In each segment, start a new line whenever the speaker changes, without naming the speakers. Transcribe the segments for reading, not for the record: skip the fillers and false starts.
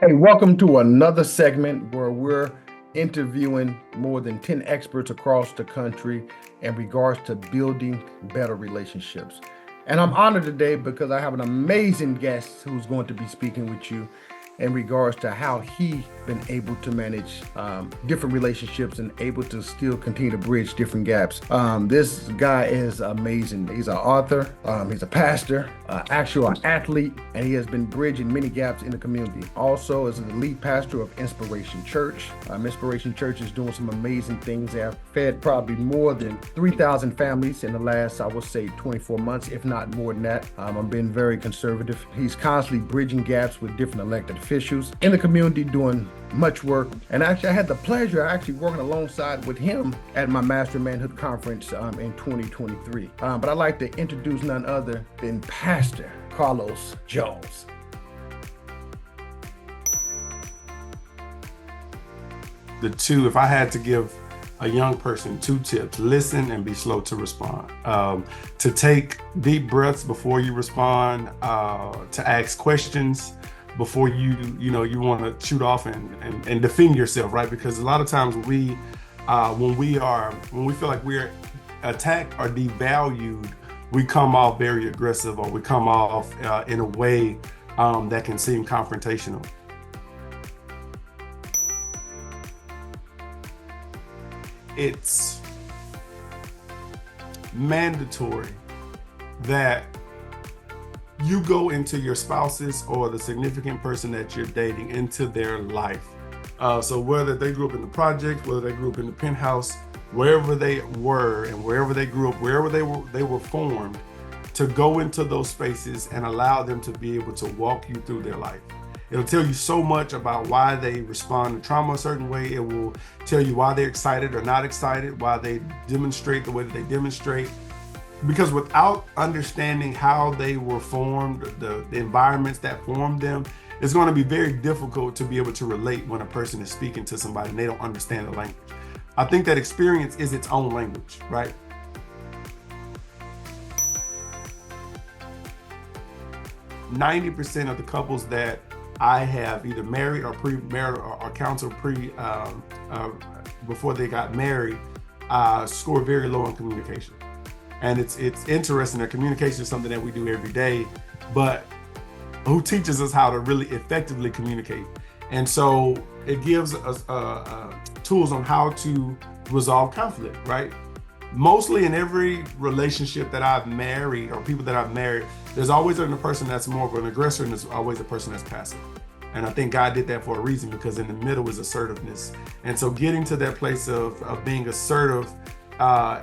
Hey, welcome to another segment where we're interviewing more than 10 experts across the country in regards to building better relationships. And I'm honored today because I have an amazing guest who's going to be speaking with you in regards to how he been able to manage different relationships and able to still continue to bridge different gaps. This guy is amazing. He's an author, he's a pastor, actual athlete, and he has been bridging many gaps in the community. Also, is the lead pastor of Inspiration Church. Inspiration Church is doing some amazing things. They have fed probably more than 3,000 families in the last, I would say, 24 months, if not more than that. I'm being very conservative. He's constantly bridging gaps with different elected officials in the community, doing much work. And actually, I had the pleasure of actually working alongside with him at my Master Manhood Conference in 2023. But I'd like to introduce none other than Pastor Carlos Jones.
If I had to give a young person 2 tips: listen and be slow to respond. To take deep breaths before you respond, to ask questions before you want to shoot off and defend yourself, right? Because a lot of times when we feel like we're attacked or devalued, we come off very aggressive, or we come off in a way that can seem confrontational. It's mandatory that you go into your spouse's or the significant person that you're dating into their life. So whether they grew up in the project, whether they grew up in the penthouse, wherever they were and wherever they grew up, wherever they were formed, to go into those spaces and allow them to be able to walk you through their life. It'll tell you so much about why they respond to trauma a certain way. It will tell you why they're excited or not excited, why they demonstrate the way that they demonstrate. Because without understanding how they were formed, the environments that formed them, it's going to be very difficult to be able to relate when a person is speaking to somebody and they don't understand the language. I think that experience is its own language, right? %90 of the couples that I have either married or pre-married or counseled before they got married score very low in communication. And it's interesting that communication is something that we do every day, but who teaches us how to really effectively communicate? And so it gives us tools on how to resolve conflict, right? Mostly in every relationship that I've married or people that I've married, there's always a person that's more of an aggressor and there's always a person that's passive. And I think God did that for a reason, because in the middle is assertiveness. And so getting to that place of being assertive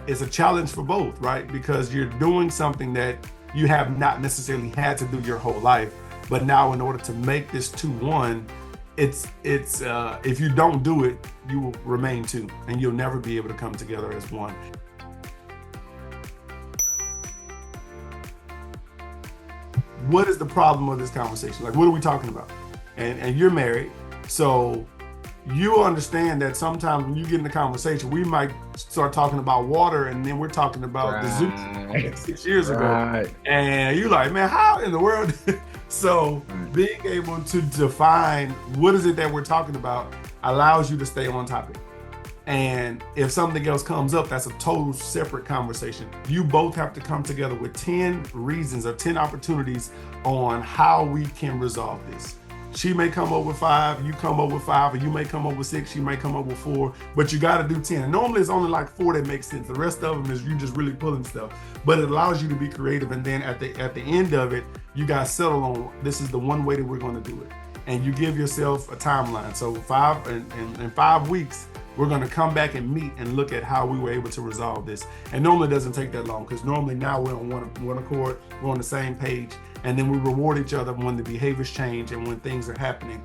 is a challenge for both, right? Because you're doing something that you have not necessarily had to do your whole life, but now in order to make this 2-1, it's if you don't do it, you will remain 2, and you'll never be able to come together as one. What is the problem with this conversation? Like, what are we talking about? And you're married, so you understand that sometimes when you get in the conversation, we might start talking about water, and then we're talking about the zoo 6 years ago. And you're like, man, how in the world? So being able to define what is it that we're talking about allows you to stay on topic. And if something else comes up, that's a total separate conversation. You both have to come together with 10 reasons or 10 opportunities on how we can resolve this. She may come up with 5, you come up with 5, or you may come up with 6, she may come up with 4, but you got to do 10. And normally it's only like 4 that make sense. The rest of them is you just really pulling stuff, but it allows you to be creative. And then at the end of it, you guys settle on, this is the one way that we're going to do it. And you give yourself a timeline. So in 5 weeks, we're going to come back and meet and look at how we were able to resolve this. And normally it doesn't take that long, because normally now we're on one accord, we're on the same page, and then we reward each other when the behaviors change and when things are happening.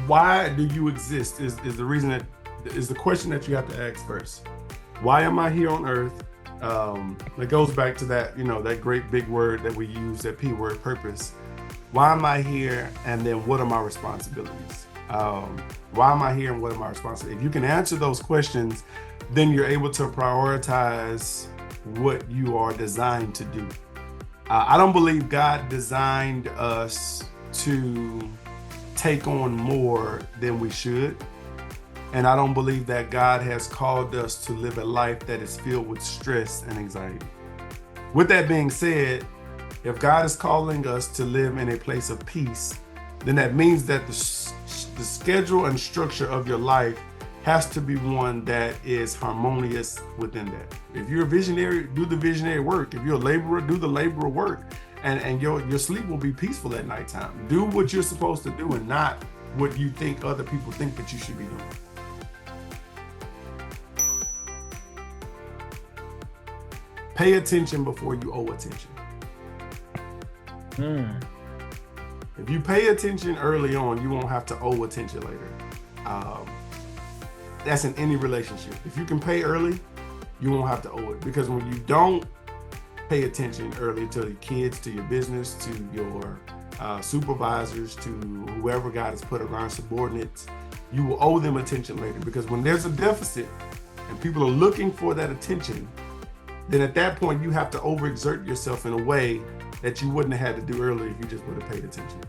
Why do you exist is the reason that is the question that you have to ask first. Why am I here on earth? It goes back to that, that great big word that we use, that P word, purpose. Why am I here? And then what are my responsibilities? Why am I here and what are my responsibilities? If you can answer those questions, then you're able to prioritize what you are designed to do. I don't believe God designed us to take on more than we should. And I don't believe that God has called us to live a life that is filled with stress and anxiety. With that being said, if God is calling us to live in a place of peace, then that means that the schedule and structure of your life has to be one that is harmonious within that. If you're a visionary, do the visionary work. If you're a laborer, do the laborer work. And your sleep will be peaceful at nighttime. Do what you're supposed to do and not what you think other people think that you should be doing. Pay attention before you owe attention. If you pay attention early on, you won't have to owe attention later. That's in any relationship. If you can pay early, you won't have to owe it. Because when you don't pay attention early to your kids, to your business, to your supervisors, to whoever God has put around subordinates, you will owe them attention later. Because when there's a deficit and people are looking for that attention, then at that point you have to overexert yourself in a way that you wouldn't have had to do earlier if you just would have paid attention.